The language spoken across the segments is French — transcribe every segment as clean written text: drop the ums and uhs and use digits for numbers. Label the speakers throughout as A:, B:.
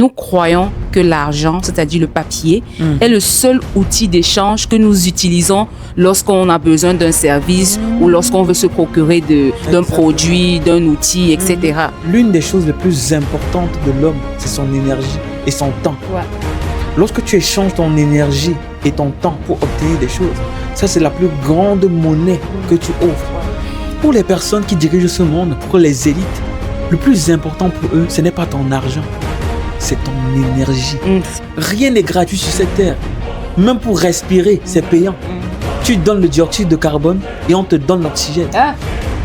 A: Nous croyons que l'argent, c'est-à-dire le papier, est le seul outil d'échange que nous utilisons lorsqu'on a besoin d'un service ou lorsqu'on veut se procurer d'un produit, d'un outil, etc.
B: L'une des choses les plus importantes de l'homme, c'est son énergie et son temps.
A: Ouais.
B: Lorsque tu échanges ton énergie et ton temps pour obtenir des choses, ça c'est la plus grande monnaie que tu offres. Pour les personnes qui dirigent ce monde, pour les élites, le plus important pour eux, ce n'est pas ton argent, c'est ton énergie. Rien n'est gratuit sur cette terre. Même pour respirer, c'est payant. Tu donnes le dioxyde de carbone et on te donne l'oxygène.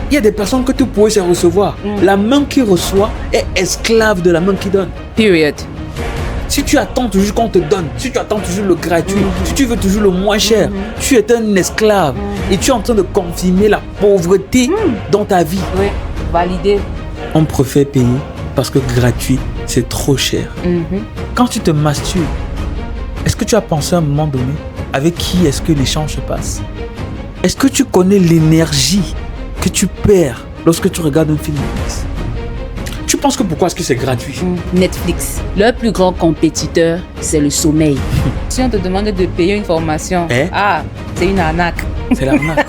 B: Il y a des personnes que tu pourrais recevoir. La main qui reçoit est esclave de la main qui donne.
A: Period.
B: Si tu attends toujours qu'on te donne, si tu attends toujours le gratuit, si tu veux toujours le moins cher, tu es un esclave et tu es en train de confirmer la pauvreté dans ta vie.
A: Oui, validé.
B: On préfère payer parce que gratuit, c'est trop cher. Quand tu te masturbes, est-ce que tu as pensé à un moment donné avec qui est-ce que l'échange se passe? Est-ce que tu connais l'énergie que tu perds lorsque tu regardes un film Netflix? Tu penses que pourquoi est-ce que c'est gratuit?
A: Netflix, leur plus grand compétiteur, c'est le sommeil. Si on te demande de payer une formation, c'est une arnaque.
B: C'est l'arnaque.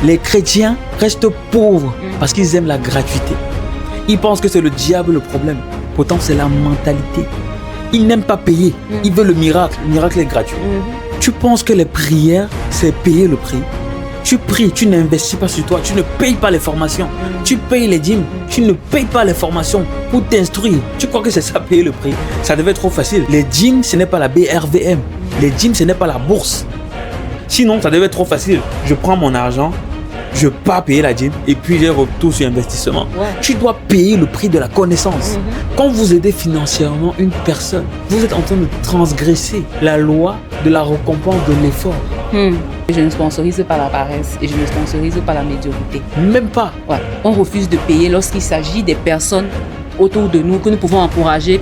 B: Les chrétiens restent pauvres parce qu'ils aiment la gratuité. Ils pensent que c'est le diable le problème. Pourtant, c'est la mentalité. Ils n'aiment pas payer. Ils veulent le miracle. Le miracle est gratuit. Tu penses que les prières, c'est payer le prix? Tu pries, tu n'investis pas sur toi, tu ne payes pas les formations. Tu payes les dîmes, tu ne payes pas les formations pour t'instruire. Tu crois que c'est ça payer le prix? Ça devait être trop facile. Les dîmes, ce n'est pas la BRVM. Les dîmes, ce n'est pas la bourse. Sinon, ça devait être trop facile. Je prends mon argent, je pars payer la dîme et puis j'ai retour sur investissement. Tu dois payer le prix de la connaissance. Quand vous aidez financièrement une personne, vous êtes en train de transgresser la loi de la récompense de l'effort.
A: Je ne sponsorise pas la paresse et je ne sponsorise pas la médiocrité.
B: Même pas.
A: On refuse de payer lorsqu'il s'agit des personnes autour de nous que nous pouvons encourager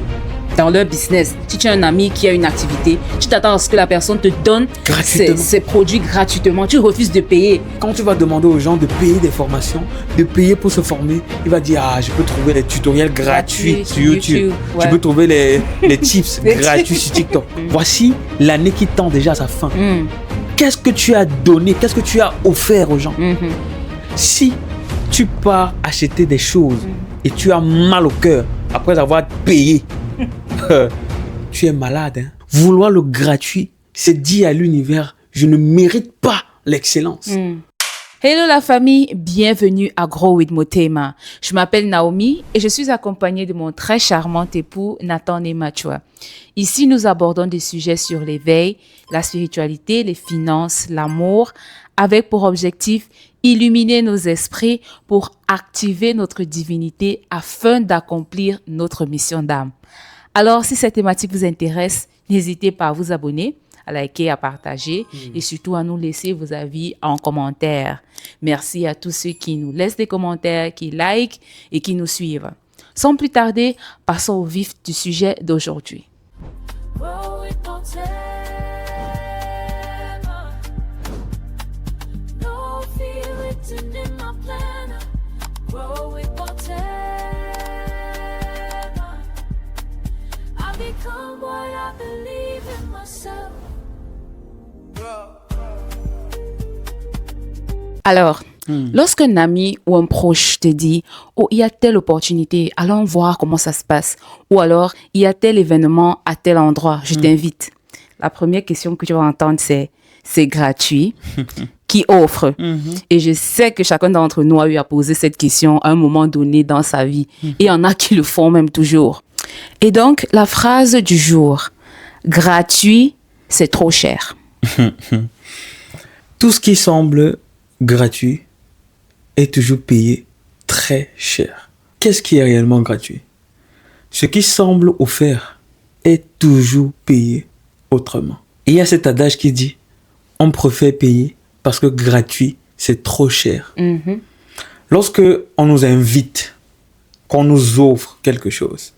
A: dans leur business. Si tu as un ami qui a une activité, tu t'attends à ce que la personne te donne ses produits gratuitement. Tu refuses de payer.
B: Quand tu vas demander aux gens de payer des formations, de payer pour se former, il va dire je peux trouver les tutoriels gratuits sur YouTube. Je peux trouver les tips gratuits sur TikTok. Voici l'année qui tend déjà à sa fin. Qu'est-ce que tu as donné? Qu'est-ce que tu as offert aux gens? Si tu pars acheter des choses et tu as mal au cœur après avoir payé, tu es malade. Vouloir le gratuit, c'est dire à l'univers, je ne mérite pas l'excellence.
A: Hello la famille, bienvenue à Grow with Motema. Je m'appelle Naomi et je suis accompagnée de mon très charmant époux Nathan Nemachua. Ici, nous abordons des sujets sur l'éveil, la spiritualité, les finances, l'amour, avec pour objectif illuminer nos esprits pour activer notre divinité afin d'accomplir notre mission d'âme. Alors, si cette thématique vous intéresse, n'hésitez pas à vous abonner, à liker, à partager et surtout à nous laisser vos avis en commentaire. Merci à tous ceux qui nous laissent des commentaires, qui likent et qui nous suivent. Sans plus tarder, passons au vif du sujet d'aujourd'hui. Alors, lorsqu'un ami ou un proche te dit « Oh, il y a telle opportunité, allons voir comment ça se passe. » Ou alors « Il y a tel événement à tel endroit, je t'invite. » La première question que tu vas entendre, c'est « C'est gratuit ?» Qui offre? Et je sais que chacun d'entre nous a eu à poser cette question à un moment donné dans sa vie. Et il y en a qui le font même toujours. Et donc, la phrase du jour, gratuit, c'est trop cher.
B: Tout ce qui semble gratuit est toujours payé très cher. Qu'est-ce qui est réellement gratuit? Ce qui semble offert est toujours payé autrement. Et il y a cet adage qui dit, on préfère payer parce que gratuit, c'est trop cher. Lorsque on nous invite, qu'on nous offre quelque chose,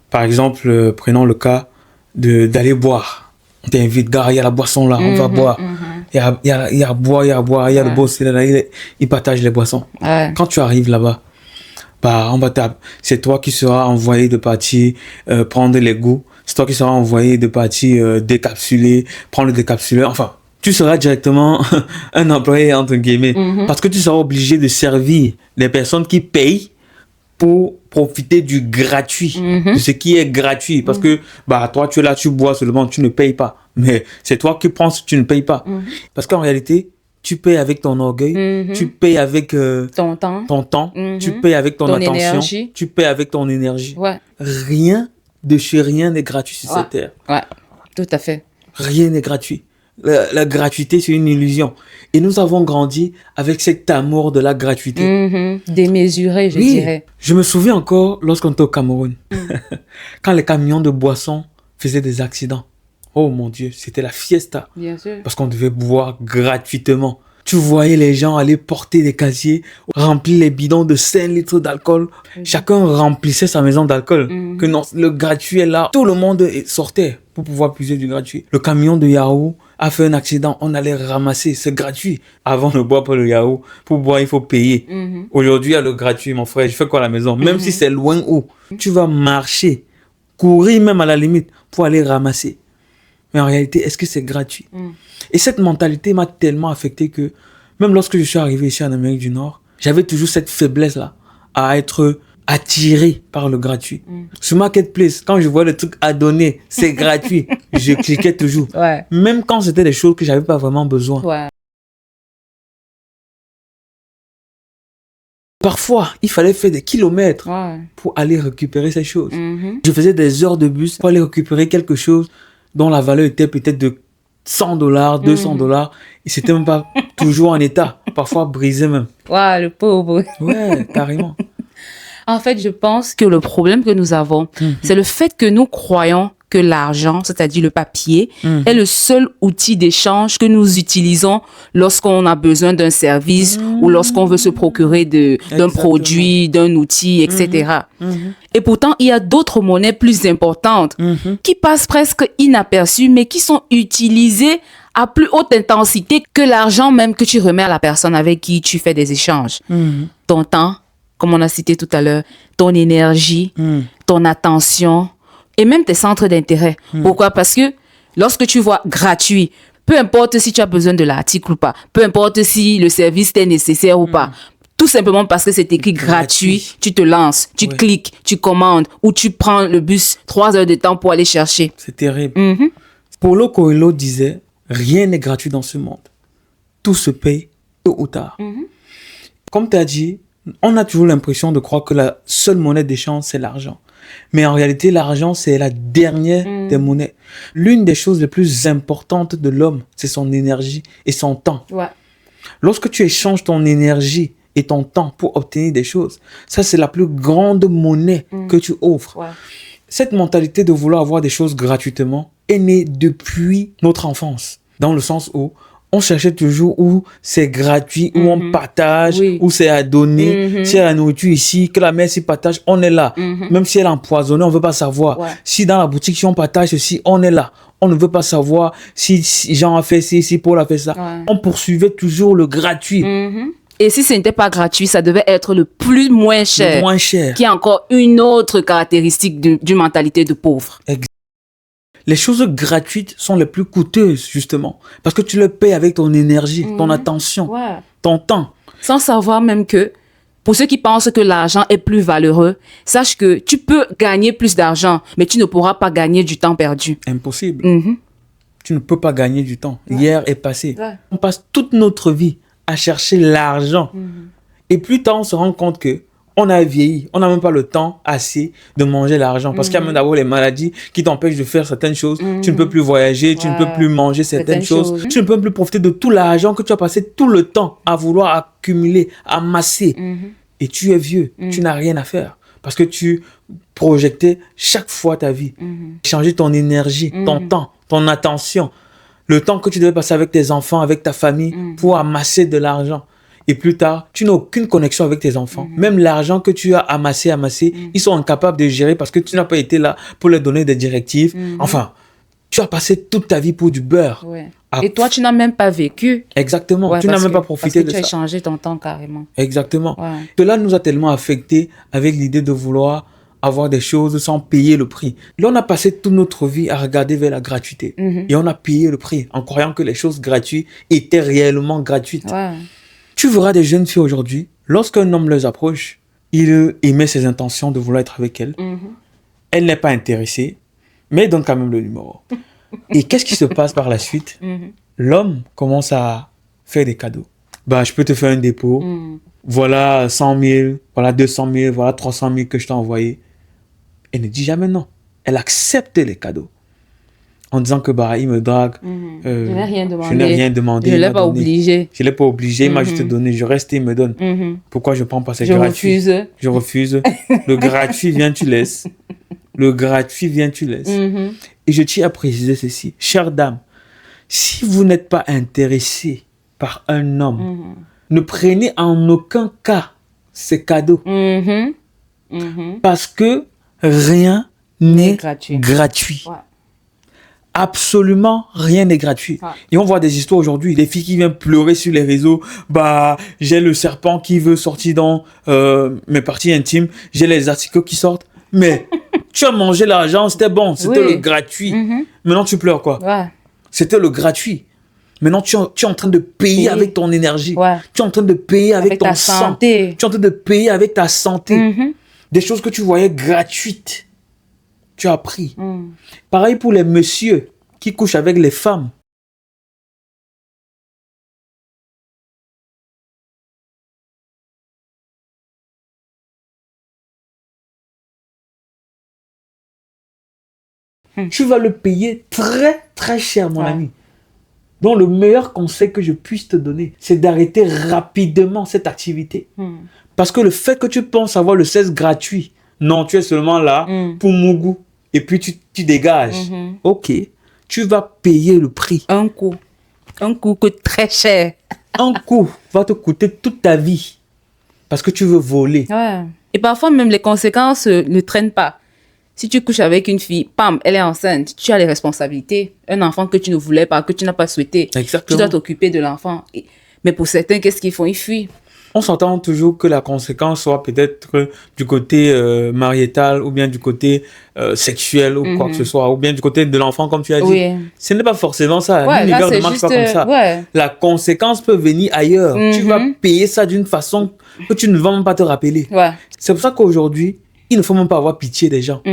B: par exemple, prenons le cas d'aller boire. On t'invite, gars, il y a la boisson là, on va boire. Il y a à boire, il y a le boss, il partage les boissons. Quand tu arrives là-bas, bah, c'est toi qui seras envoyé de partir prendre les goûts. C'est toi qui seras envoyé de partir décapsuler, prendre le décapsuleur. Enfin, tu seras directement un employé, entre guillemets. Parce que tu seras obligé de servir les personnes qui payent pour profiter du gratuit, de ce qui est gratuit. Parce que, bah, toi, tu es là, tu bois seulement, tu ne payes pas. Mais c'est toi qui penses que tu ne payes pas. Parce qu'en réalité, tu payes avec ton orgueil, tu payes avec
A: ton temps,
B: tu payes avec ton attention,
A: énergie.
B: tu payes avec ton énergie.
A: Ouais.
B: Rien de chez rien n'est gratuit sur cette terre.
A: Ouais, tout à fait.
B: Rien n'est gratuit. La gratuité, c'est une illusion. Et nous avons grandi avec cet amour de la gratuité.
A: Démesuré, je dirais.
B: Je me souviens encore lorsqu'on était au Cameroun, quand les camions de boissons faisaient des accidents. Oh mon Dieu, c'était la fiesta.
A: Bien sûr.
B: Parce qu'on devait boire gratuitement. Tu voyais les gens aller porter des casiers, remplir les bidons de 5 litres d'alcool. Chacun remplissait sa maison d'alcool. Que non, le gratuit est là. Tout le monde sortait pour pouvoir puiser du gratuit. Le camion de Yahoo a fait un accident. On allait ramasser. C'est gratuit. Avant, ne bois pas le Yahoo. Pour boire, il faut payer. Aujourd'hui, il y a le gratuit, mon frère. Je fais quoi à la maison? Même si c'est loin où, tu vas marcher, courir même à la limite pour aller ramasser. Mais en réalité, est-ce que c'est gratuit? Et cette mentalité m'a tellement affecté que même lorsque je suis arrivé ici en Amérique du Nord, j'avais toujours cette faiblesse-là à être attiré par le gratuit. Sur Marketplace, quand je vois le truc à donner, c'est gratuit, je cliquais toujours.
A: Ouais.
B: Même quand c'était des choses que j'avais pas vraiment besoin.
A: Ouais.
B: Parfois, il fallait faire des kilomètres pour aller récupérer ces choses. Je faisais des heures de bus pour aller récupérer quelque chose dont la valeur était peut-être de $100, $200, et c'était même pas toujours en état, parfois brisé même.
A: Waouh, le pauvre.
B: Ouais, carrément.
A: En fait, je pense que le problème que nous avons, c'est le fait que nous croyons que l'argent, c'est-à-dire le papier, est le seul outil d'échange que nous utilisons lorsqu'on a besoin d'un service ou lorsqu'on veut se procurer d'un produit, d'un outil, etc. Et pourtant, il y a d'autres monnaies plus importantes qui passent presque inaperçues, mais qui sont utilisées à plus haute intensité que l'argent même que tu remets à la personne avec qui tu fais des échanges. Ton temps, comme on a cité tout à l'heure, ton énergie, ton attention, et même tes centres d'intérêt. Pourquoi? Parce que lorsque tu vois gratuit, peu importe si tu as besoin de l'article ou pas, peu importe si le service t'est nécessaire ou pas, tout simplement parce que c'est écrit gratuit, tu te lances, tu cliques, tu commandes ou tu prends le bus 3 heures de temps pour aller chercher.
B: C'est terrible. Paulo Coelho disait, rien n'est gratuit dans ce monde. Tout se paye tôt ou tard. Comme tu as dit, on a toujours l'impression de croire que la seule monnaie d'échange, c'est l'argent. Mais en réalité, l'argent, c'est la dernière des monnaies. L'une des choses les plus importantes de l'homme, c'est son énergie et son temps. Lorsque tu échanges ton énergie et ton temps pour obtenir des choses, ça, c'est la plus grande monnaie que tu offres. Cette mentalité de vouloir avoir des choses gratuitement est née depuis notre enfance. Dans le sens où on cherchait toujours où c'est gratuit, où on partage, où c'est à donner. Si y a la nourriture ici, que la mère s'y partage, on est là. Même si elle est empoisonnée, on ne veut pas savoir. Si dans la boutique, si on partage ceci, on est là. On ne veut pas savoir si Jean a fait ci, si Paul a fait ça. On poursuivait toujours le gratuit.
A: Et si ce n'était pas gratuit, ça devait être le moins cher.
B: Le moins cher.
A: Qui est encore une autre caractéristique d'une mentalité de pauvre.
B: Les choses gratuites sont les plus coûteuses, justement. Parce que tu le payes avec ton énergie, ton attention, ton temps.
A: Sans savoir même que, pour ceux qui pensent que l'argent est plus valeureux, sache que tu peux gagner plus d'argent, mais tu ne pourras pas gagner du temps perdu.
B: Impossible. Tu ne peux pas gagner du temps. Hier est passé. On passe toute notre vie à chercher l'argent. Et plus tard, on se rend compte que on a vieilli, on n'a même pas le temps assez de manger l'argent. Parce qu'il y a même d'abord les maladies qui t'empêchent de faire certaines choses. Tu ne peux plus voyager, tu ne peux plus manger certaines choses. Tu ne peux plus profiter de tout l'argent que tu as passé tout le temps à vouloir accumuler, amasser. Et tu es vieux, tu n'as rien à faire. Parce que tu projetais chaque fois ta vie. Changer ton énergie, ton temps, ton attention. Le temps que tu devais passer avec tes enfants, avec ta famille, pour amasser de l'argent. Et plus tard, tu n'as aucune connexion avec tes enfants. Même l'argent que tu as amassé, ils sont incapables de gérer parce que tu n'as pas été là pour leur donner des directives. Enfin, tu as passé toute ta vie pour du beurre.
A: Et toi, tu n'as même pas vécu.
B: Exactement.
A: Ouais,
B: Tu n'as
A: parce
B: même
A: que-
B: pas profité de
A: Parce que tu as
B: ça.
A: échangé ton temps carrément.
B: Exactement.
A: Ouais.
B: Cela nous a tellement affectés avec l'idée de vouloir avoir des choses sans payer le prix. Là, on a passé toute notre vie à regarder vers la gratuité. Et on a payé le prix en croyant que les choses gratuites étaient réellement gratuites.
A: Ouais.
B: Tu verras des jeunes filles aujourd'hui, lorsqu'un homme les approche, il émet ses intentions de vouloir être avec elle. Elle n'est pas intéressée, mais il donne quand même le numéro. Et qu'est-ce qui se passe par la suite? L'homme commence à faire des cadeaux. Bah, je peux te faire un dépôt. Voilà 100 000, voilà 200 000, voilà 300 000 que je t'ai envoyé. Elle ne dit jamais non. Elle accepte les cadeaux. En disant que bah, il me drague.
A: Je n'ai rien demandé.
B: Je n'ai rien demandé.
A: Je ne
B: il
A: l'ai
B: m'a
A: pas
B: donné.
A: obligé.
B: Je ne l'ai pas obligé, il m'a juste donné. Je reste et il me donne. Pourquoi je prends pas? C'est
A: Je
B: gratuit.
A: refuse.
B: Je refuse. Le gratuit vient, tu laisses. Le gratuit vient, tu laisses. Et je tiens à préciser ceci. Chère dame, si vous n'êtes pas intéressé par un homme, ne prenez en aucun cas ces cadeaux. Parce que rien n'est gratuit.
A: Ouais.
B: Absolument rien n'est gratuit.
A: Ouais.
B: Et on voit des histoires aujourd'hui, des filles qui viennent pleurer sur les réseaux. Bah, j'ai le serpent qui veut sortir dans mes parties intimes. J'ai les articles qui sortent. Mais tu as mangé l'argent, c'était bon, c'était
A: Oui.
B: le gratuit. Maintenant, tu pleures quoi?
A: Ouais.
B: C'était le gratuit. Maintenant, tu es en train de payer avec ton énergie.
A: Ouais.
B: Tu es en train de payer avec ton
A: ta
B: sang.
A: santé.
B: Tu es en train de payer avec ta santé. Des choses que tu voyais gratuites. Tu as pris. Pareil pour les messieurs qui couchent avec les femmes. Tu vas le payer très très cher, mon ami. Donc le meilleur conseil que je puisse te donner, c'est d'arrêter rapidement cette activité. Parce que le fait que tu penses avoir le sexe gratuit, non, tu es seulement là pour mon goût. Et puis tu dégages. Ok, tu vas payer le prix.
A: Un coup. Un coup coûte très cher.
B: Un coup va te coûter toute ta vie. Parce que tu veux voler.
A: Ouais. Et parfois, même les conséquences ne traînent pas. Si tu couches avec une fille, pam, elle est enceinte, tu as les responsabilités. Un enfant que tu ne voulais pas, que tu n'as pas souhaité.
B: Exactement.
A: Tu dois t'occuper de l'enfant. Mais pour certains, qu'est-ce qu'ils font? Ils fuient.
B: On s'entend toujours que la conséquence soit peut-être du côté mariétal ou bien du côté sexuel ou quoi que ce soit, ou bien du côté de l'enfant, comme tu as dit.
A: Oui.
B: Ce n'est pas forcément ça.
A: Ouais, là,
B: L'univers
A: c'est
B: ne marche
A: juste,
B: pas comme ça.
A: ouais.
B: La conséquence peut venir ailleurs. Tu vas payer ça d'une façon que tu ne vas même pas te rappeler.
A: Ouais.
B: C'est pour ça qu'aujourd'hui, il ne faut même pas avoir pitié des gens.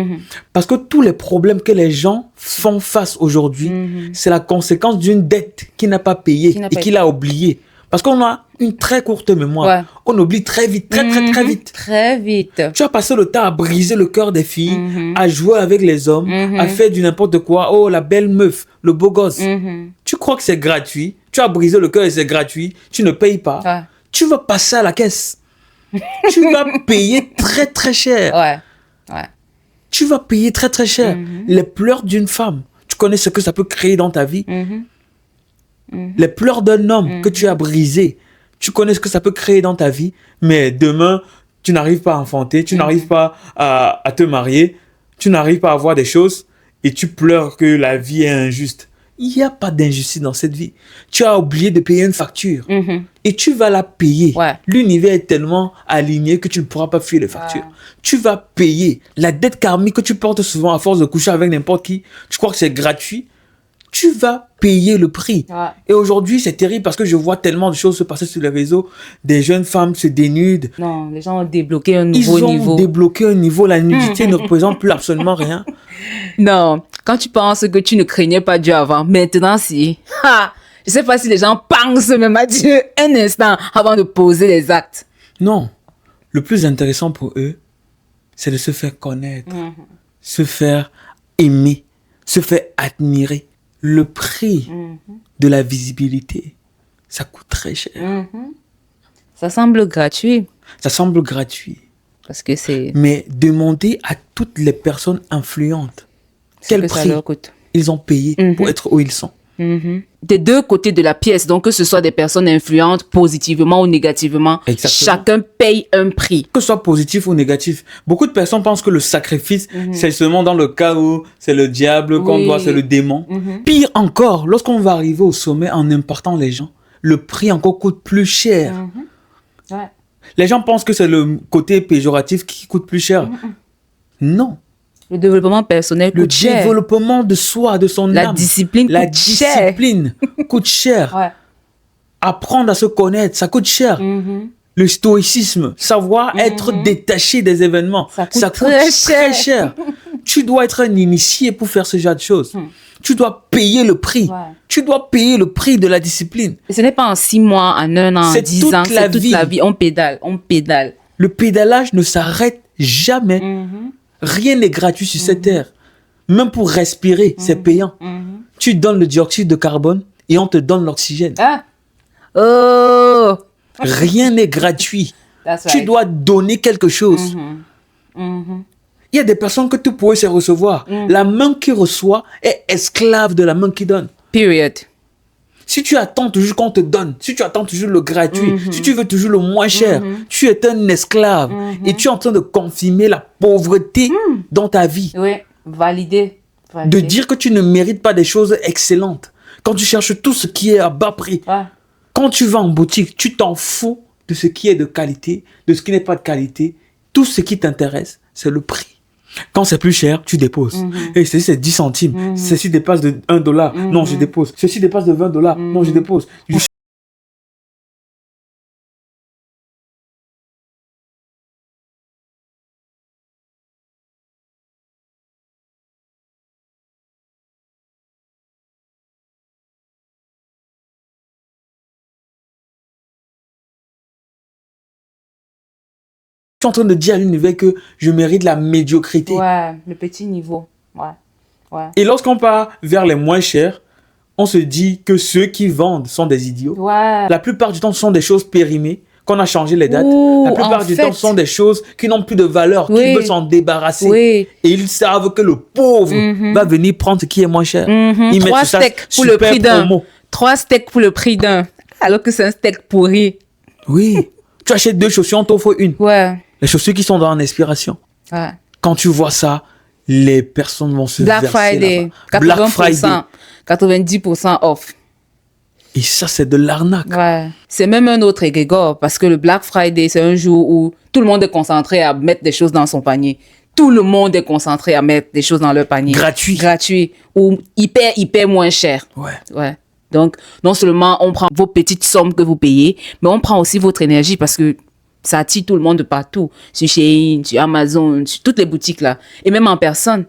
B: Parce que tous les problèmes que les gens font face aujourd'hui, c'est la conséquence d'une dette qu'il n'a pas payée
A: Qui n'a
B: et
A: pas
B: qu'il a oubliée. Parce qu'on a une très courte mémoire.
A: Ouais.
B: On oublie très vite, très vite.
A: Très vite.
B: Tu as passé le temps à briser le cœur des filles, à jouer avec les hommes, à faire du n'importe quoi. Oh, la belle meuf, le beau gosse. Tu crois que c'est gratuit. Tu as brisé le cœur et c'est gratuit. Tu ne payes pas.
A: Ouais.
B: Tu vas passer à la caisse. Tu vas payer très très cher.
A: Ouais. Ouais.
B: Tu vas payer très très cher. Les pleurs d'une femme, tu connais ce que ça peut créer dans ta vie. Les pleurs d'un homme que tu as brisé, tu connais ce que ça peut créer dans ta vie. Mais demain, tu n'arrives pas à enfanter, tu n'arrives pas à te marier, tu n'arrives pas à voir des choses et tu pleures que la vie est injuste. Il n'y a pas d'injustice dans cette vie. Tu as oublié de payer une facture et tu vas la payer.
A: Ouais.
B: L'univers est tellement aligné que tu ne pourras pas fuir les factures. Tu vas payer. La dette karmique que tu portes souvent à force de coucher avec n'importe qui, tu crois que c'est gratuit, tu vas payer le prix.
A: Ouais.
B: Et aujourd'hui, c'est terrible parce que je vois tellement de choses se passer sur les réseaux. Des jeunes femmes se dénudent.
A: Non, les gens ont débloqué un
B: Ils
A: nouveau
B: ont
A: niveau.
B: débloqué un niveau. La nudité ne représente plus absolument rien.
A: Non, quand tu penses que tu ne craignais pas Dieu avant, maintenant si. Ha! Je sais pas si les gens pensent même à Dieu un instant avant de poser les actes.
B: Non. Le plus intéressant pour eux, c'est de se faire connaître, se faire aimer, se faire admirer. Le prix de la visibilité, ça coûte très cher.
A: Ça semble gratuit
B: Ça semble gratuit.
A: parce que c'est
B: Mais demandez à toutes les personnes influentes
A: ce
B: quel
A: que ça
B: prix
A: leur coûte.
B: ils ont payé pour être où ils sont.
A: des deux côtés de la pièce. Donc, que ce soit des personnes influentes positivement ou négativement,
B: Exactement.
A: chacun paye un prix.
B: Que ce soit positif ou négatif. Beaucoup de personnes pensent que le sacrifice, c'est seulement dans le cas où c'est le diable qu'on
A: Oui.
B: doit, c'est le démon. Pire encore, lorsqu'on va arriver au sommet en impactant les gens, le prix encore coûte plus cher.
A: Ouais.
B: Les gens pensent que c'est le côté péjoratif qui coûte plus cher. Non.
A: Le développement personnel
B: Le
A: coûte cher.
B: développement de soi, de son
A: La
B: âme.
A: discipline
B: La
A: coûte cher.
B: discipline coûte cher.
A: Ouais.
B: Apprendre à se connaître, ça coûte cher. Le stoïcisme, savoir être détaché des événements,
A: Ça coûte
B: coûte
A: très
B: très cher. Tu dois être un initié pour faire ce genre de choses. Tu dois payer le prix.
A: Ouais.
B: Tu dois payer le prix de la discipline.
A: Et ce n'est pas en 6 mois, en 1 an, en
B: C'est
A: 10
B: toute
A: ans,
B: la
A: c'est toute
B: vie.
A: la vie. On pédale, on pédale.
B: Le pédalage ne s'arrête jamais. Rien n'est gratuit sur cette terre. Même pour respirer, c'est payant. Tu donnes le dioxyde de carbone et on te donne l'oxygène.
A: Ah! Oh!
B: Rien n'est gratuit.
A: That's
B: Tu
A: right.
B: dois donner quelque chose. Il y a des personnes que tu pourrais se recevoir. La main qui reçoit est esclave de la main qui donne.
A: Period.
B: Si tu attends toujours qu'on te donne, si tu attends toujours le gratuit, si tu veux toujours le moins cher, tu es un esclave et tu es en train de confirmer la pauvreté dans ta vie.
A: Oui, validé.
B: De dire que tu ne mérites pas des choses excellentes. Quand tu cherches tout ce qui est à bas prix,
A: Ouais.
B: quand tu vas en boutique, tu t'en fous de ce qui est de qualité, de ce qui n'est pas de qualité. Tout ce qui t'intéresse, c'est le prix. Quand c'est plus cher, tu déposes. Et ceci, c'est 10 centimes. Ceci dépasse de 1 dollar. Non, je dépose. Ceci dépasse de 20 dollars. Non, je dépose. Je suis en train de dire à l'univers que je mérite la médiocrité.
A: Ouais, le petit niveau. Ouais. Ouais.
B: Et lorsqu'on part vers les moins chers, on se dit que ceux qui vendent sont des idiots.
A: Ouais.
B: La plupart du temps, ce sont des choses périmées, qu'on a changé les dates.
A: Ouh,
B: La plupart
A: en
B: du
A: fait.
B: temps, ce sont des choses qui n'ont plus de valeur,
A: Oui.
B: qui veulent s'en débarrasser.
A: Oui.
B: Et ils savent que le pauvre va venir prendre ce qui est moins cher. Ils mettent
A: 3
B: sur ça,
A: steaks pour le
B: super
A: prix d'un.
B: promo.
A: 3 steaks pour le prix d'un. Alors que c'est un steak pourri.
B: Oui. Tu achètes 2 chaussures, on t'offre une.
A: Ouais.
B: Les chaussures qui sont dans l'inspiration.
A: Ouais.
B: Quand tu vois ça, les personnes vont se
A: Black
B: verser
A: Friday.
B: là-bas. Black
A: 80%.
B: Friday.
A: 90% off.
B: Et ça, c'est de l'arnaque.
A: Ouais. C'est même un autre égrégore parce que le Black Friday, c'est un jour où tout le monde est concentré à mettre des choses dans son panier. Tout le monde est concentré à mettre des choses dans leur panier.
B: Gratuit.
A: Gratuit. Ou hyper moins cher.
B: Ouais.
A: Ouais. Donc, non seulement on prend vos petites sommes que vous payez, mais on prend aussi votre énergie parce que ça attire tout le monde de partout. Sur Shein, sur Amazon, sur toutes les boutiques là. Et même en personne.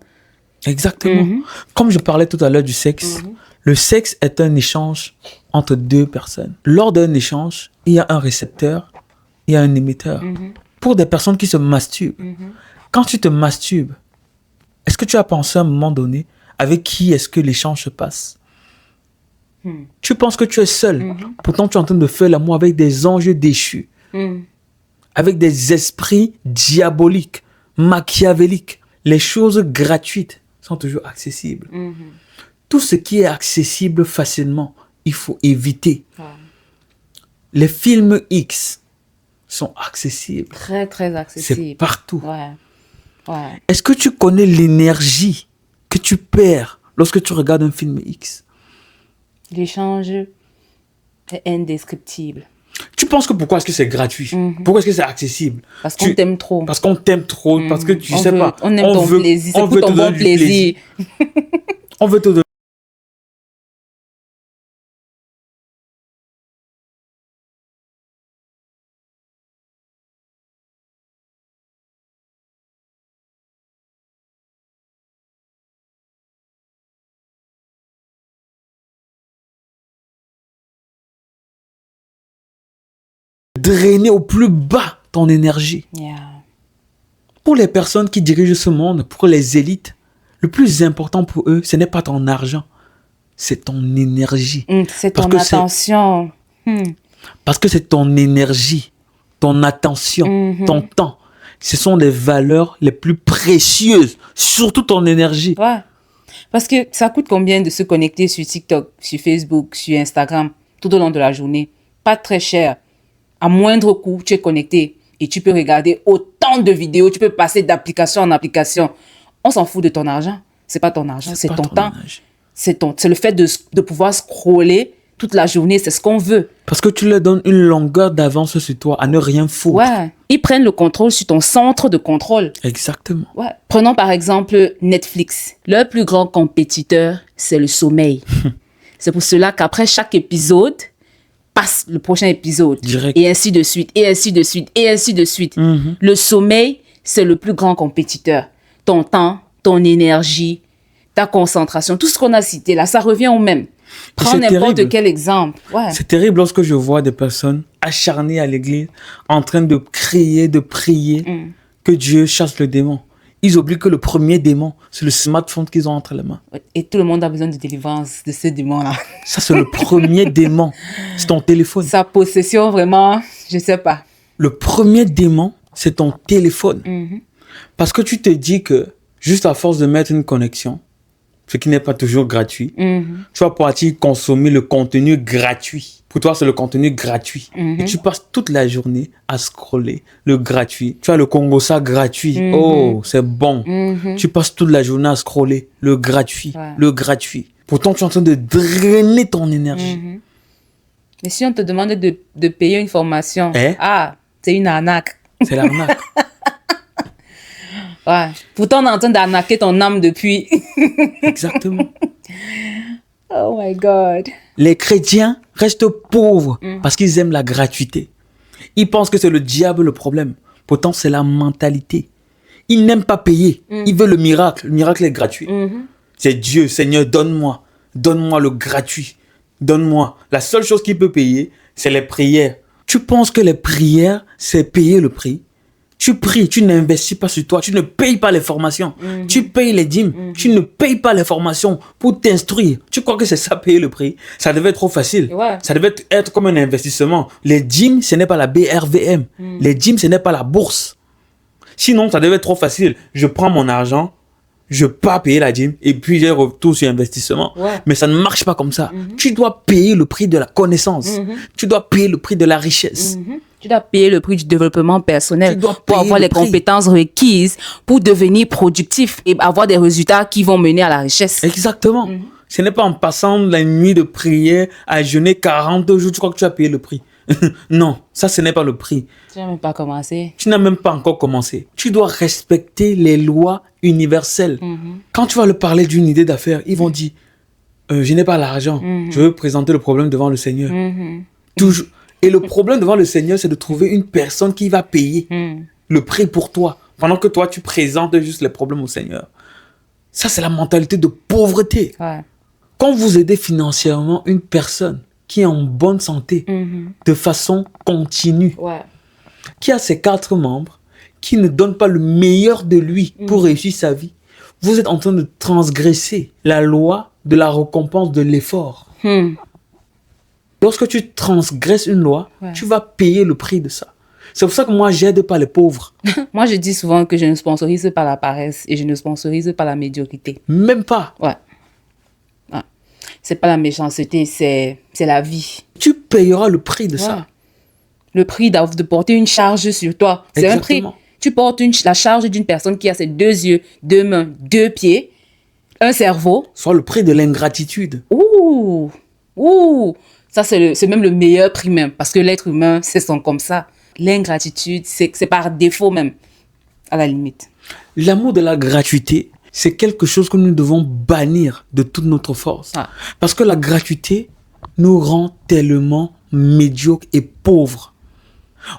B: Exactement. Comme je parlais tout à l'heure du sexe, le sexe est un échange entre 2 personnes. Lors d'un échange, il y a un récepteur, il y a un émetteur. Pour des personnes qui se masturbent, quand tu te masturbes, est-ce que tu as pensé à un moment donné avec qui est-ce que l'échange se passe? Tu penses que tu es seul. Pourtant, tu es en train de faire l'amour avec des anges déchus, avec des esprits diaboliques, machiavéliques. Les choses gratuites sont toujours accessibles. Tout ce qui est accessible facilement, il faut éviter. Les films X sont accessibles.
A: Très, très
B: C'est
A: accessible.
B: partout.
A: Ouais. Ouais.
B: Est-ce que tu connais l'énergie que tu perds lorsque tu regardes un film X?
A: L'échange est indescriptible.
B: Tu penses que pourquoi est-ce que c'est gratuit? Pourquoi est-ce que c'est accessible?
A: Parce qu'on t'aime trop.
B: Parce qu'on t'aime trop, parce que tu sais pas.
A: On aime ton plaisir. C'est
B: on
A: pour
B: veut
A: ton
B: te
A: bon
B: donner du
A: plaisir.
B: On veut te donner. Drainer au plus bas ton énergie.
A: Yeah.
B: Pour les personnes qui dirigent ce monde, pour les élites, le plus important pour eux, ce n'est pas ton argent, c'est ton énergie.
A: C'est
B: Parce
A: ton
B: que c'est-
A: attention.
B: Parce que c'est ton énergie, ton attention, ton temps. Ce sont les valeurs les plus précieuses, surtout ton énergie.
A: Ouais. Parce que ça coûte combien de se connecter sur TikTok, sur Facebook, sur Instagram, tout au long de la journée? Pas très cher. À moindre coût, tu es connecté et tu peux regarder autant de vidéos, tu peux passer d'application en application. On s'en fout de ton argent. C'est pas ton argent, c'est
B: pas
A: ton
B: ton
A: temps.
B: âge.
A: C'est le fait de pouvoir scroller toute la journée, c'est ce qu'on veut.
B: Parce que tu leur donnes une longueur d'avance sur toi, à ne rien foutre.
A: Ouais. Ils prennent le contrôle sur ton centre de contrôle.
B: Exactement.
A: Ouais. Prenons par exemple Netflix. Leur plus grand compétiteur, c'est le sommeil. C'est pour cela qu'après chaque épisode, passe le prochain épisode.
B: Direct.
A: Et ainsi de suite, et ainsi de suite, et ainsi de suite. Le sommeil, c'est le plus grand compétiteur. Ton temps, ton énergie, ta concentration, tout ce qu'on a cité là, ça revient au même. Prends
B: c'est
A: n'importe
B: terrible.
A: quel exemple. Ouais.
B: C'est terrible lorsque je vois des personnes acharnées à l'église, en train de crier, de prier, que Dieu chasse le démon. Ils oublient que le premier démon, c'est le smartphone qu'ils ont entre les mains.
A: Et tout le monde a besoin de délivrance de ce démon-là.
B: Ça, c'est le premier démon. C'est ton téléphone.
A: Sa possession, vraiment, je sais pas.
B: Le premier démon, c'est ton téléphone. Parce que tu te dis que, juste à force de mettre une connexion, ce qui n'est pas toujours gratuit, tu vas partir consommer le contenu gratuit. Pour toi, c'est le contenu gratuit. Et tu passes toute la journée à scroller le gratuit. Tu as le Congosa gratuit. Oh, c'est bon. Tu passes toute la journée à scroller le gratuit.
A: Ouais.
B: Le gratuit. Pourtant, tu es en train de drainer ton énergie.
A: Mais si on te demande de payer une formation, c'est une arnaque.
B: C'est l'arnaque.
A: Ouais. Pourtant, on est en train d'arnaquer ton âme depuis.
B: Exactement.
A: Oh my God.
B: Les chrétiens restent pauvres parce qu'ils aiment la gratuité. Ils pensent que c'est le diable le problème. Pourtant, c'est la mentalité. Ils n'aiment pas payer. Ils veulent le miracle. Le miracle est gratuit. C'est Dieu, Seigneur, donne-moi. Donne-moi le gratuit. Donne-moi. La seule chose qu'il peut payer, c'est les prières. Tu penses que les prières, c'est payer le prix? Tu pries, tu n'investis pas sur toi, tu ne payes pas les formations, tu payes les dîmes, tu ne payes pas les formations pour t'instruire. Tu crois que c'est ça payer le prix? Ça devait être trop facile.
A: Ouais.
B: Ça devait être comme un investissement. Les dîmes, ce n'est pas la BRVM. Les dîmes, ce n'est pas la bourse. Sinon, ça devait être trop facile. Je prends mon argent, je pars payer la dîme et puis j'ai retour sur investissement.
A: Ouais.
B: Mais ça ne marche pas comme ça. Tu dois payer le prix de la connaissance. Tu dois payer le prix de la richesse.
A: Tu dois payer le prix du développement personnel
B: Tu dois
A: pour
B: payer
A: avoir
B: le
A: les
B: prix.
A: compétences requises pour devenir productif et avoir des résultats qui vont mener à la richesse.
B: Exactement. Ce n'est pas en passant la nuit de prière à jeûner 40 jours, tu crois que tu as payé le prix. Non, ça, ce n'est pas le prix.
A: Tu n'as même pas commencé.
B: Tu n'as même pas encore commencé. Tu dois respecter les lois universelles. Quand tu vas leur parler d'une idée d'affaires, ils vont dire, je n'ai pas l'argent, je veux présenter le problème devant le Seigneur. Toujours. Et le problème devant le Seigneur, c'est de trouver une personne qui va payer le prix pour toi, pendant que toi, tu présentes juste les problèmes au Seigneur. Ça, c'est la mentalité de pauvreté.
A: Ouais.
B: Quand vous aidez financièrement une personne qui est en bonne santé, de façon continue,
A: Ouais.
B: qui a ses 4 membres, qui ne donne pas le meilleur de lui pour réussir sa vie, vous êtes en train de transgresser la loi de la récompense de l'effort. Lorsque tu transgresses une loi, tu vas payer le prix de ça. C'est pour ça que moi, j'aide pas les pauvres.
A: Moi, je dis souvent que je ne sponsorise pas la paresse et je ne sponsorise pas la médiocrité.
B: Même pas.
A: Ouais. Ouais. C'est pas la méchanceté, c'est la vie.
B: Tu payeras le prix de ça.
A: Ouais. Le prix de porter une charge sur toi. C'est un prix.
B: Exactement.
A: Tu portes la charge d'une personne qui a ses 2 yeux, 2 mains, 2 pieds, un cerveau.
B: Soit le prix de l'ingratitude.
A: Ouh! Ouh! Ça, c'est même le meilleur prix même. Parce que l'être humain, c'est son comme ça. L'ingratitude, c'est par défaut même, à la limite.
B: L'amour de la gratuité, c'est quelque chose que nous devons bannir de toute notre force.
A: Ah.
B: Parce que la gratuité nous rend tellement médiocres et pauvres.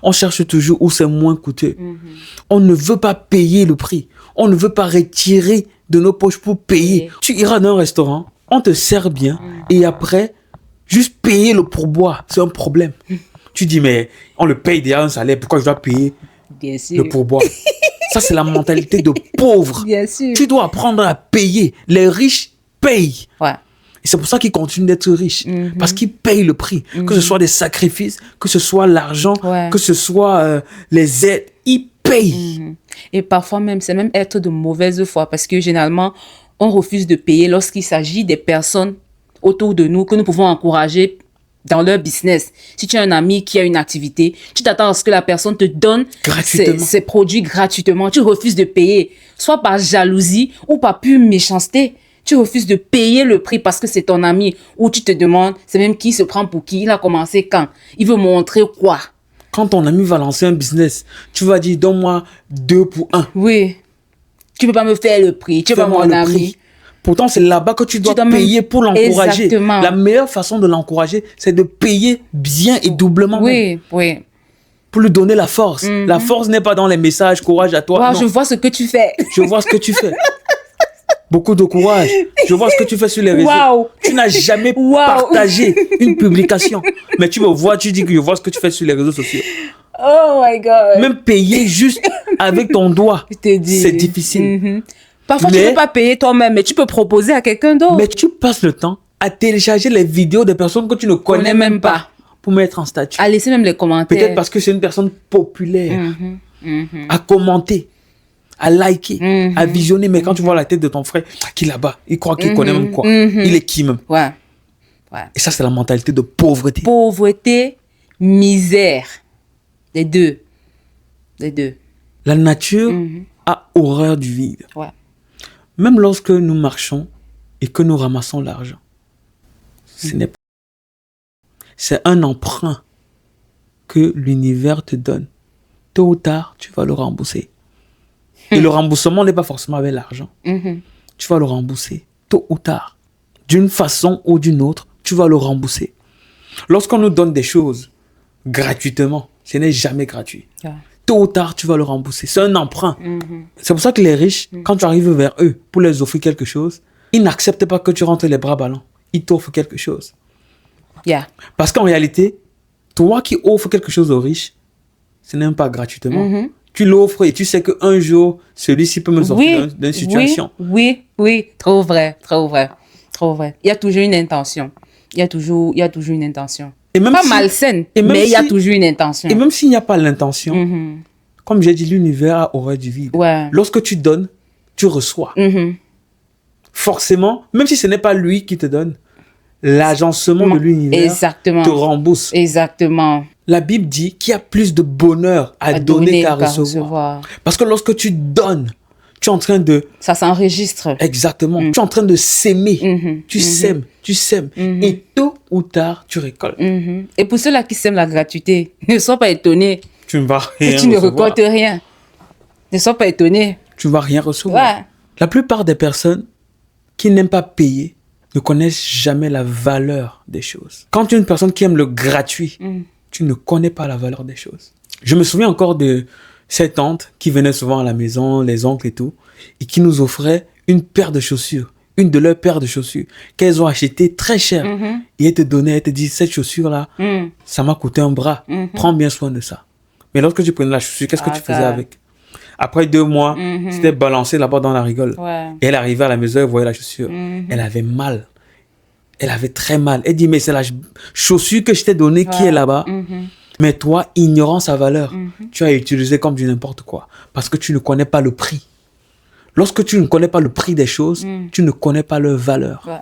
B: On cherche toujours où c'est moins coûteux. On ne veut pas payer le prix. On ne veut pas retirer de nos poches pour payer.
A: Oui.
B: Tu iras dans un restaurant, on te sert bien et après, juste payer le pourboire, c'est un problème. Tu dis, mais on le paye déjà un salaire, pourquoi je dois payer
A: Bien sûr.
B: le pourboire? Ça, c'est la mentalité de pauvre.
A: Bien sûr.
B: Tu dois apprendre à payer. Les riches payent.
A: Ouais.
B: Et c'est pour ça qu'ils continuent d'être riches. Parce qu'ils payent le prix. Que ce soit des sacrifices, que ce soit l'argent,
A: Ouais.
B: que ce soit les aides. Ils payent.
A: Et parfois même, c'est même être de mauvaise foi parce que généralement, on refuse de payer lorsqu'il s'agit des personnes autour de nous que nous pouvons encourager dans leur business. Si tu as un ami qui a une activité, tu t'attends à ce que la personne te donne ses produits gratuitement. Tu refuses de payer, soit par jalousie ou par pure méchanceté. Tu refuses de payer le prix parce que c'est ton ami, ou tu te demandes, c'est même qui se prend pour qui, il a commencé quand, il veut montrer quoi.
B: Quand ton ami va lancer un business, tu vas dire, donne-moi 2 pour 1.
A: Oui. Tu peux pas me faire le prix, tu es pas mon ami. Prix.
B: Pourtant, c'est là-bas que tu dois payer pour l'encourager. Exactement. La meilleure façon de l'encourager, c'est de payer bien et doublement.
A: Oui, oui.
B: Pour lui donner la force. La force n'est pas dans les messages, courage à toi.
A: Wow, non. Je vois ce que tu fais.
B: Je vois ce que tu fais. Beaucoup de courage. Je vois ce que tu fais sur les réseaux.
A: Wow.
B: Tu n'as jamais partagé une publication. Mais tu me vois, tu dis que je vois ce que tu fais sur les réseaux sociaux.
A: Oh my God.
B: Même payer juste avec ton doigt, c'est difficile.
A: Parfois, tu ne peux pas payer toi-même, mais tu peux proposer à quelqu'un d'autre.
B: Mais tu passes le temps à télécharger les vidéos des personnes que tu ne connais même pas pour mettre en statut.
A: À laisser même les commentaires.
B: Peut-être parce que c'est une personne populaire. À commenter, à liker, à visionner. Mais quand tu vois la tête de ton frère qui est là-bas, il croit qu'il connaît même quoi. Il est qui même.
A: Ouais.
B: Et ça, c'est la mentalité de pauvreté.
A: Pauvreté, misère. Les deux.
B: La nature a horreur du vide.
A: Ouais.
B: Même lorsque nous marchons et que nous ramassons l'argent, ce n'est pas. C'est un emprunt que l'univers te donne. Tôt ou tard, tu vas le rembourser. Et le remboursement n'est pas forcément avec l'argent. Tu vas le rembourser tôt ou tard. D'une façon ou d'une autre, tu vas le rembourser. Lorsqu'on nous donne des choses gratuitement, ce n'est jamais gratuit.
A: Yeah.
B: Tôt ou tard, tu vas le rembourser. C'est un emprunt. C'est pour ça que les riches, quand tu arrives vers eux pour leur offrir quelque chose, ils n'acceptent pas que tu rentres les bras ballants. Ils t'offrent quelque chose.
A: Yeah.
B: Parce qu'en réalité, toi qui offres quelque chose aux riches, ce n'est même pas gratuitement. Tu l'offres et tu sais qu'un jour, celui-ci peut me sortir d'une situation.
A: Oui. Trop vrai. Il y a toujours une intention. Il y a toujours une intention. Et même pas malsaine, mais il y a toujours une intention.
B: Et même s'il n'y a pas l'intention, comme j'ai dit, l'univers a horreur du vide.
A: Ouais.
B: Lorsque tu donnes, tu reçois. Forcément, même si ce n'est pas lui qui te donne, l'agencement de l'univers te rembourse.
A: Exactement.
B: La Bible dit qu'il y a plus de bonheur à donner qu'à recevoir. Parce que lorsque tu donnes, tu es en train de...
A: Ça s'enregistre.
B: Exactement. Tu es en train de s'aimer. Tu sèmes. Et tôt ou tard, tu récoltes.
A: Et pour ceux-là qui sèment la gratuité, ne sois pas étonné.
B: Tu ne vas rien
A: recevoir. Tu ne récoltes rien. Ne sois pas étonné.
B: Tu ne vas rien recevoir.
A: Ouais.
B: La plupart des personnes qui n'aiment pas payer ne connaissent jamais la valeur des choses. Quand tu es une personne qui aime le gratuit, tu ne connais pas la valeur des choses. Je me souviens encore de ces tantes qui venaient souvent à la maison, les oncles et tout, et qui nous offraient une paire de chaussures, une de leurs paires de chaussures, qu'elles ont achetées très cher. Et elles te donnaient, elles te disaient, cette chaussure-là, ça m'a coûté un bras, prends bien soin de ça. Mais lorsque tu prenais la chaussure, qu'est-ce que tu faisais avec? Après 2 mois, c'était balancé là-bas dans la rigole.
A: Ouais.
B: Et elle arrivait à la maison, elle voyait la chaussure. Elle avait mal. Elle avait très mal. Elle dit, mais c'est la chaussure que je t'ai donnée qui est là-bas. Mais toi, ignorant sa valeur, tu as utilisé comme du n'importe quoi. Parce que tu ne connais pas le prix. Lorsque tu ne connais pas le prix des choses, tu ne connais pas leur valeur.
A: Ouais.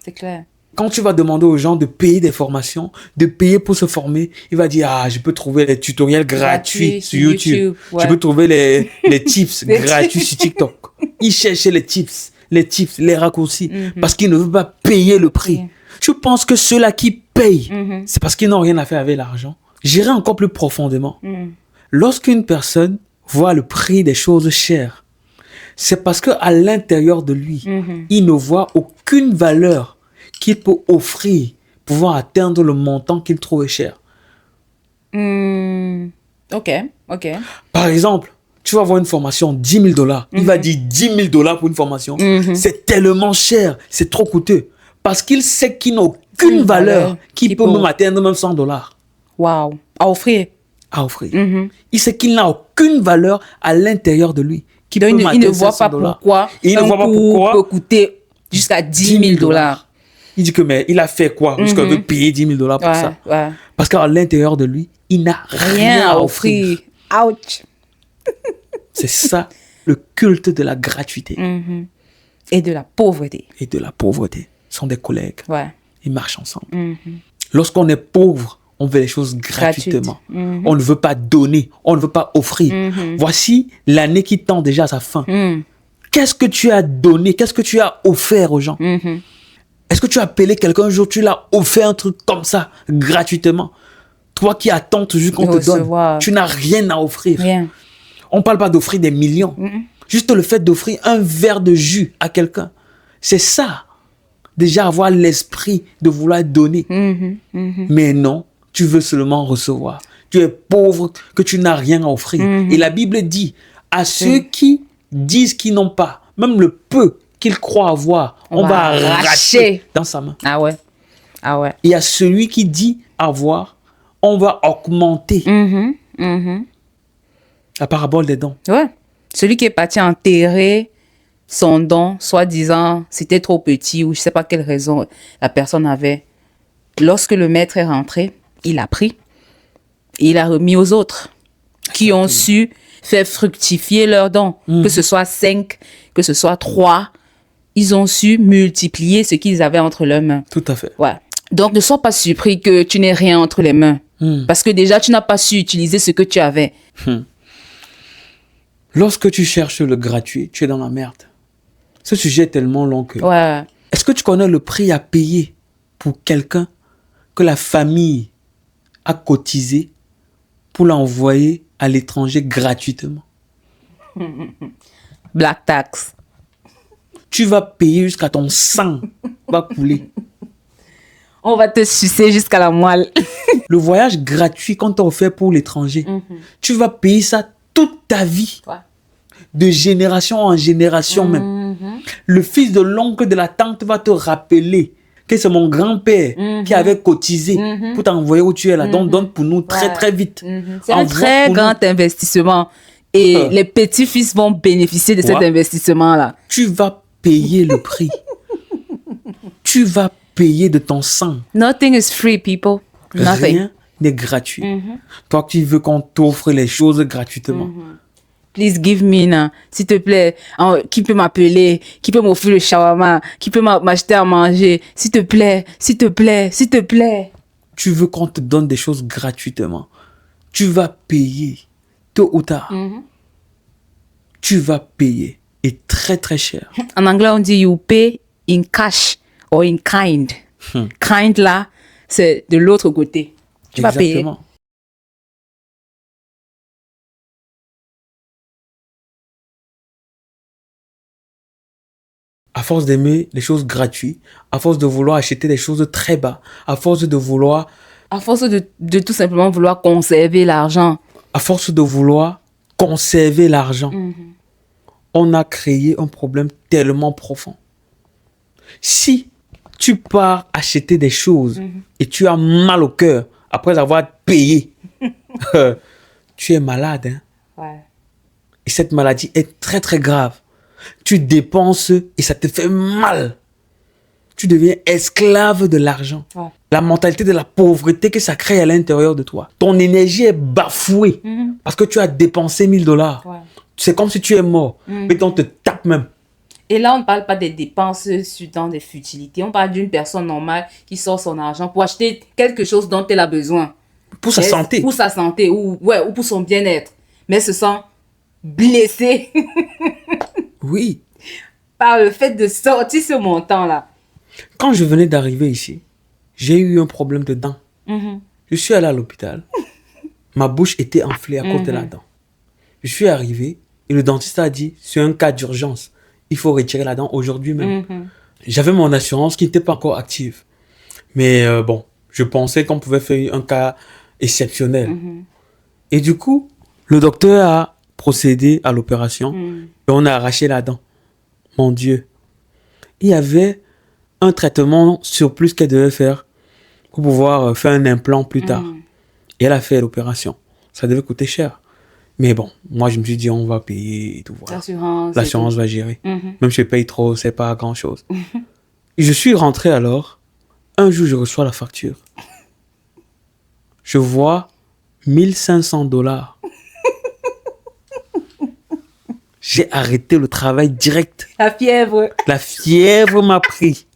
A: C'est clair.
B: Quand tu vas demander aux gens de payer des formations, de payer pour se former, il va dire, je peux trouver les tutoriels gratuits sur YouTube. Ouais. Je peux trouver les tips gratuits sur TikTok. Il cherche les tips, les raccourcis, parce qu'il ne veut pas payer le prix. Tu penses que ceux-là qui payent, c'est parce qu'ils n'ont rien à faire avec l'argent? J'irai encore plus profondément. Lorsqu'une personne voit le prix des choses chères, c'est parce qu'à l'intérieur de lui, il ne voit aucune valeur qu'il peut offrir, pouvoir atteindre le montant qu'il trouve cher.
A: Ok.
B: Par exemple, tu vas avoir une formation, $10,000. Il va dire $10,000 pour une formation. C'est tellement cher, c'est trop coûteux. Parce qu'il sait qu'il n'a aucune valeur, qu'il peut même atteindre même $100.
A: Waouh. À offrir.
B: Il sait qu'il n'a aucune valeur à l'intérieur de lui.
A: Il ne voit pas pourquoi un cours peut coûter jusqu'à $10,000.
B: Il dit que, mais il a fait quoi jusqu'à veut payer $10,000 pour ça? Ouais. Parce qu'à l'intérieur de lui, il n'a rien à offrir.
A: Ouch.
B: C'est ça, le culte de la gratuité.
A: Et de la pauvreté.
B: et de la pauvreté. Ce sont des collègues.
A: Ouais.
B: Ils marchent ensemble. Lorsqu'on est pauvre, on veut les choses gratuitement. On ne veut pas donner, on ne veut pas offrir. Voici l'année qui tend déjà à sa fin. Qu'est-ce que tu as donné? Qu'est-ce que tu as offert aux gens? Est-ce que tu as appelé quelqu'un un jour, tu l'as offert un truc comme ça, gratuitement? Toi qui attends toujours qu'on te donne, tu n'as rien à offrir.
A: Rien.
B: On ne parle pas d'offrir des millions. Juste le fait d'offrir un verre de jus à quelqu'un. C'est ça. Déjà avoir l'esprit de vouloir donner. Mais non, tu veux seulement recevoir. Tu es pauvre, que tu n'as rien à offrir. Et la Bible dit, à ceux qui disent qu'ils n'ont pas, même le peu qu'ils croient avoir, on va arracher dans sa main.
A: Ah ouais. Ah ouais.
B: Et à celui qui dit avoir, on va augmenter. La parabole des dons.
A: Ouais. Celui qui est parti enterrer son don, soi-disant, c'était trop petit ou je sais pas quelle raison la personne avait. Lorsque le maître est rentré, il a pris et il a remis aux autres qui ont su faire fructifier leurs dons. Que ce soit 5, que ce soit 3, ils ont su multiplier ce qu'ils avaient entre leurs mains.
B: Tout à fait.
A: Ouais. Donc, ne sois pas surpris que tu n'aies rien entre les mains. Parce que déjà, tu n'as pas su utiliser ce que tu avais.
B: Lorsque tu cherches le gratuit, tu es dans la merde. Ce sujet est tellement long que...
A: Ouais.
B: Est-ce que tu connais le prix à payer pour quelqu'un que la famille a cotisé pour l'envoyer à l'étranger gratuitement?
A: Black tax.
B: Tu vas payer jusqu'à ton sang va couler.
A: On va te sucer jusqu'à la moelle.
B: Le voyage gratuit qu'on t'a offert pour l'étranger, tu vas payer ça toute ta vie.
A: Ouais.
B: De génération en génération même. Le fils de l'oncle de la tante va te rappeler que c'est mon grand-père qui avait cotisé pour t'envoyer où tu es là. Donc, donne pour nous très, très vite.
A: C'est un très grand investissement. Et les petits-fils vont bénéficier de cet investissement-là.
B: Tu vas payer le prix. Tu vas payer de ton sang.
A: Nothing is free, people. Nothing.
B: Rien n'est gratuit. Toi qui veux qu'on t'offre les choses gratuitement.
A: Please give me, now. S'il te plaît. Qui peut m'appeler? Qui peut m'offrir le shawarma? Qui peut m'acheter à manger? S'il te plaît, s'il te plaît, s'il te plaît.
B: Tu veux qu'on te donne des choses gratuitement. Tu vas payer, tôt ou tard. Tu vas payer. Et très, très cher.
A: En anglais, on dit you pay in cash or in kind. Kind, là, c'est de l'autre côté. Tu vas payer.
B: Exactement. À force d'aimer les choses gratuites, à force de vouloir acheter des choses très bas, à force de vouloir...
A: À force de tout simplement vouloir conserver l'argent.
B: À force de vouloir conserver l'argent, on a créé un problème tellement profond. Si tu pars acheter des choses et tu as mal au cœur après avoir payé, tu es malade. Hein?
A: Ouais.
B: Et cette maladie est très très grave. Tu dépenses et ça te fait mal. Tu deviens esclave de l'argent. Ouais. La mentalité de la pauvreté que ça crée à l'intérieur de toi. Ton énergie est bafouée parce que tu as dépensé $1000. Ouais. C'est comme si tu es mort. Mais on te tape même.
A: Et là, on ne parle pas des dépenses dans des futilités. On parle d'une personne normale qui sort son argent pour acheter quelque chose dont elle a besoin.
B: Pour sa santé.
A: Pour sa santé ou pour son bien-être. Mais se sent blessé.
B: Oui.
A: Par le fait de sortir ce montant-là.
B: Quand je venais d'arriver ici, j'ai eu un problème de dents. Je suis allé à l'hôpital. Ma bouche était enflée à cause de la dent. Je suis arrivé et le dentiste a dit, c'est un cas d'urgence. Il faut retirer la dent aujourd'hui même. J'avais mon assurance qui n'était pas encore active. Mais bon, je pensais qu'on pouvait faire un cas exceptionnel. Et du coup, le docteur a procédé à l'opération et on a arraché la dent. Mon Dieu. Il y avait un traitement sur plus qu'elle devait faire pour pouvoir faire un implant plus tard. Et elle a fait l'opération. Ça devait coûter cher. Mais bon, moi je me suis dit on va payer et tout. Voilà. L'assurance va gérer. Même si je paye trop, c'est pas grand chose. Et je suis rentré alors. Un jour, je reçois la facture. Je vois $1500. J'ai arrêté le travail direct.
A: La fièvre.
B: La fièvre m'a pris.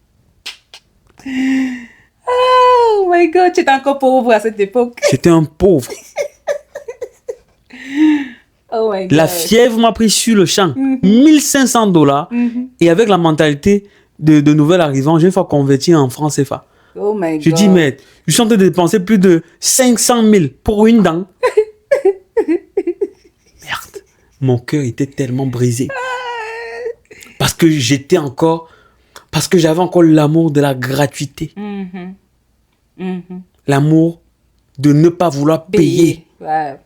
A: Oh my God, tu étais encore pauvre à cette époque.
B: J'étais un pauvre.
A: Oh my God.
B: La fièvre m'a pris sur le champ. $1 500. Et avec la mentalité de nouvel arrivant, j'ai une fois converti en francs CFA.
A: Oh my God.
B: Je dis, mais je suis en train de dépenser plus de 500 000 pour une dent. Merde. Mon cœur était tellement brisé. Parce que j'avais encore l'amour de la gratuité. L'amour de ne pas vouloir payer.
A: Ouais.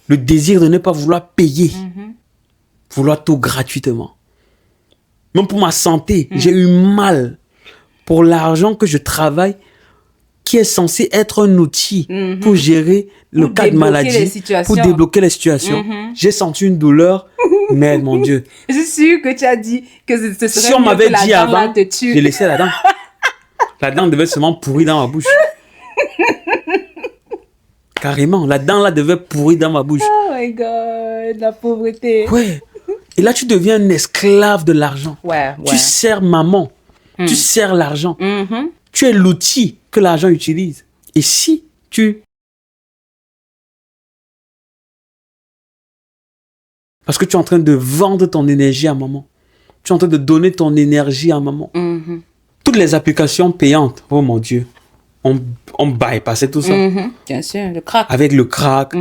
B: Le désir de ne pas vouloir payer. Vouloir tout gratuitement. Même pour ma santé, j'ai eu mal pour l'argent que je travaille, qui est censé être un outil pour gérer le cas de maladie, pour débloquer les situations. J'ai senti une douleur, mais mon Dieu.
A: Je suis sûre que tu as dit que ce serait
B: si on m'avait dit avant,
A: te tue.
B: j'ai laissé la dent. La dent devait seulement pourrir dans ma bouche. Carrément, la dent là devait pourrir dans ma bouche.
A: Oh my God, la pauvreté.
B: Ouais. Et là, tu deviens un esclave de l'argent.
A: Ouais.
B: Tu sers maman. Tu sers l'argent. Tu es l'outil que l'argent utilise. Et si tu... Parce que tu es en train de vendre ton énergie à maman. Tu es en train de donner ton énergie à maman. Toutes les applications payantes, oh mon Dieu, on bypassait tout ça.
A: Bien sûr, le crack.
B: Avec le crack,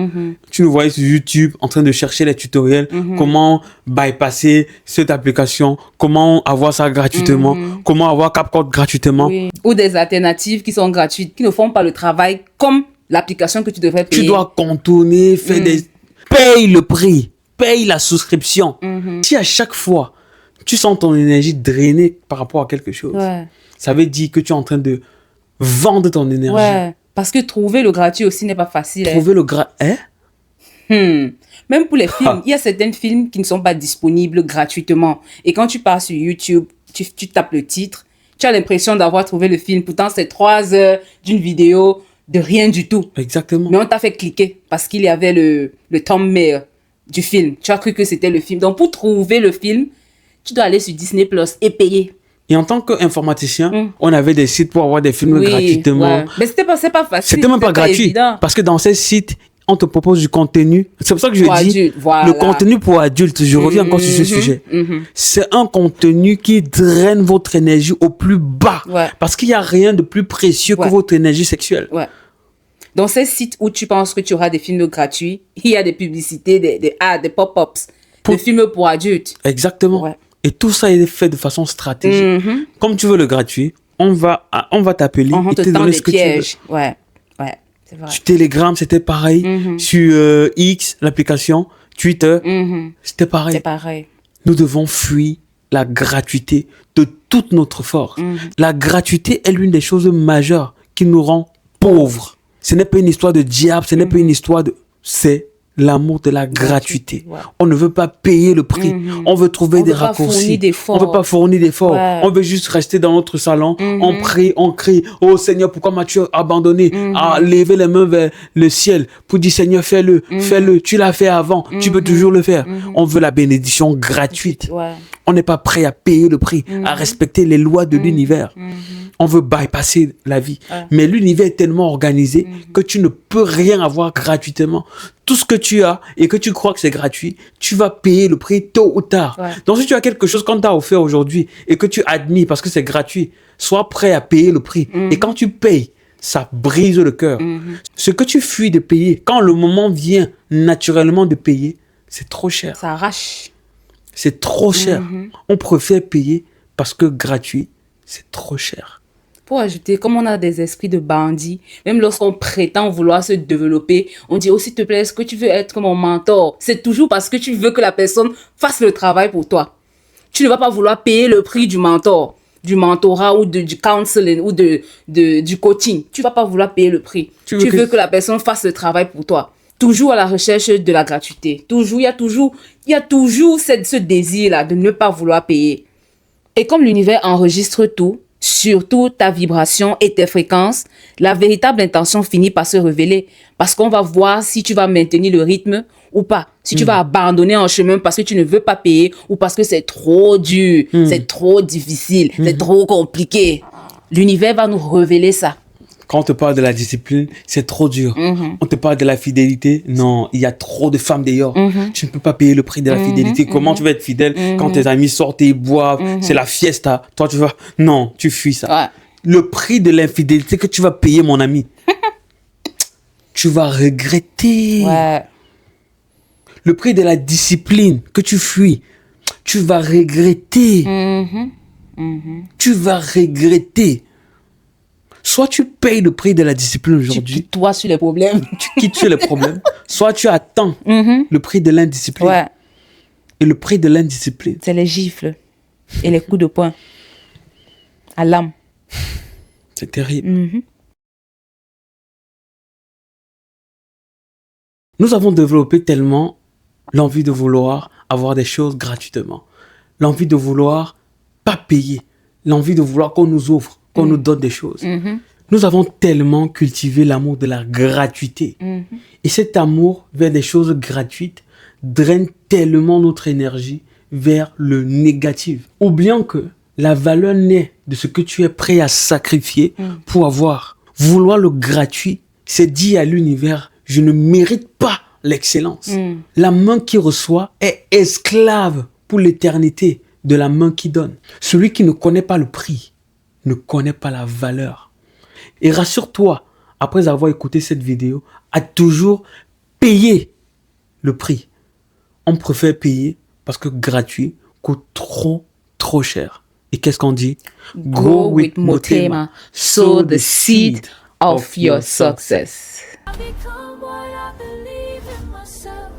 B: tu nous voyais sur YouTube en train de chercher les tutoriels, comment bypasser cette application, comment avoir ça gratuitement, comment avoir CapCut gratuitement.
A: Oui. Ou des alternatives qui sont gratuites, qui ne font pas le travail comme l'application que tu devrais payer.
B: Tu dois contourner, faire des... Paye le prix, paye la souscription. Si à chaque fois, tu sens ton énergie drainée par rapport à quelque chose, ça veut dire que tu es en train de vendre ton énergie.
A: Ouais, parce que trouver le gratuit aussi n'est pas facile.
B: Trouver le gratuit.
A: Même pour les films, il y a certains films qui ne sont pas disponibles gratuitement. Et quand tu pars sur YouTube, tu tapes le titre, tu as l'impression d'avoir trouvé le film. Pourtant, c'est 3 heures d'une vidéo de rien du tout.
B: Exactement.
A: Mais on t'a fait cliquer parce qu'il y avait le thumbnail du film. Tu as cru que c'était le film. Donc, pour trouver le film, tu dois aller sur Disney Plus et payer.
B: Et en tant qu'informaticien, on avait des sites pour avoir des films gratuitement.
A: Ouais. Mais c'est pas facile.
B: C'était même pas gratuit.
A: Évident.
B: Parce que dans ces sites, on te propose du contenu. C'est pour ça que je dis le contenu pour adultes. Je reviens encore sur ce sujet. C'est un contenu qui draine votre énergie au plus bas. Parce qu'il n'y a rien de plus précieux que votre énergie sexuelle.
A: Dans ces sites où tu penses que tu auras des films gratuits, il y a des publicités, des ads, des pop-ups, des films pour adultes.
B: Exactement. Et tout ça est fait de façon stratégique. Comme tu veux le gratuit, on va t'appeler et te donner ce que tu veux.
A: Ouais, c'est vrai.
B: Sur Telegram, c'était pareil. Sur X, l'application, Twitter, c'était pareil.
A: C'est pareil.
B: Nous devons fuir la gratuité de toute notre force. La gratuité est l'une des choses majeures qui nous rend pauvres. Ce n'est pas une histoire de diable, ce n'est pas une histoire de... C'est l'amour de la gratuité. On ne veut pas payer le prix. On veut trouver des raccourcis. On ne veut pas fournir d'efforts. On veut juste rester dans notre salon. On prie, on crie. Oh Seigneur, pourquoi m'as-tu abandonné? À lever les mains vers le ciel pour dire Seigneur, fais-le, fais-le. Tu l'as fait avant. Tu peux toujours le faire. On veut la bénédiction gratuite. On n'est pas prêt à payer le prix, à respecter les lois de l'univers. On veut bypasser la vie. Mais l'univers est tellement organisé que tu ne peux rien avoir gratuitement. Tout ce que tu as et que tu crois que c'est gratuit, tu vas payer le prix tôt ou tard. Donc si tu as quelque chose qu'on t'a offert aujourd'hui et que tu admires parce que c'est gratuit, sois prêt à payer le prix. Et quand tu payes, ça brise le cœur. Ce que tu fuis de payer, quand le moment vient naturellement de payer, c'est trop cher.
A: Ça arrache.
B: C'est trop cher. On préfère payer parce que gratuit, c'est trop cher.
A: Pour ajouter, comme on a des esprits de bandits, même lorsqu'on prétend vouloir se développer, on dit, oh s'il te plaît, est-ce que tu veux être mon mentor? C'est toujours parce que tu veux que la personne fasse le travail pour toi. Tu ne vas pas vouloir payer le prix du mentor, du mentorat ou du counseling ou du coaching. Tu ne vas pas vouloir payer le prix. Tu veux que la personne fasse le travail pour toi. Toujours à la recherche de la gratuité. Il y a toujours ce désir-là de ne pas vouloir payer. Et comme l'univers enregistre tout, surtout ta vibration et tes fréquences, la véritable intention finit par se révéler parce qu'on va voir si tu vas maintenir le rythme ou pas. Si tu vas abandonner en chemin parce que tu ne veux pas payer ou parce que c'est trop dur, c'est trop difficile, c'est trop compliqué. L'univers va nous révéler ça.
B: Quand on te parle de la discipline, c'est trop dur. On te parle de la fidélité. Non, il y a trop de femmes d'ailleurs. Tu ne peux pas payer le prix de la fidélité. Comment tu vas être fidèle quand tes amis sortent et boivent? C'est la fiesta. Toi, tu vas... Non, tu fuis ça.
A: Ouais.
B: Le prix de l'infidélité que tu vas payer, mon ami, tu vas regretter.
A: Ouais.
B: Le prix de la discipline que tu fuis, tu vas regretter. Tu vas regretter. Soit tu payes le prix de la discipline aujourd'hui.
A: Toi sur les problèmes.
B: Tu quittes sur les problèmes. Soit tu attends le prix de l'indiscipline.
A: Ouais.
B: Et le prix de l'indiscipline,
A: C'est les gifles et les coups de poing à l'âme.
B: c'est terrible. Nous avons développé tellement l'envie de vouloir avoir des choses gratuitement. L'envie de vouloir pas payer. L'envie de vouloir qu'on nous offre, qu'on nous donne des choses. Nous avons tellement cultivé l'amour de la gratuité. Et cet amour vers des choses gratuites draine tellement notre énergie vers le négatif. Oubliant que la valeur naît de ce que tu es prêt à sacrifier pour avoir. Vouloir le gratuit, c'est dire à l'univers, je ne mérite pas l'excellence. La main qui reçoit est esclave pour l'éternité de la main qui donne. Celui qui ne connaît pas le prix ne connaît pas la valeur. Et rassure-toi, après avoir écouté cette vidéo, à toujours payer le prix. On préfère payer parce que gratuit coûte trop cher. Et qu'est-ce qu'on dit?
A: Go with Motema. Sow the seed of your success.
C: I become what I believe in myself.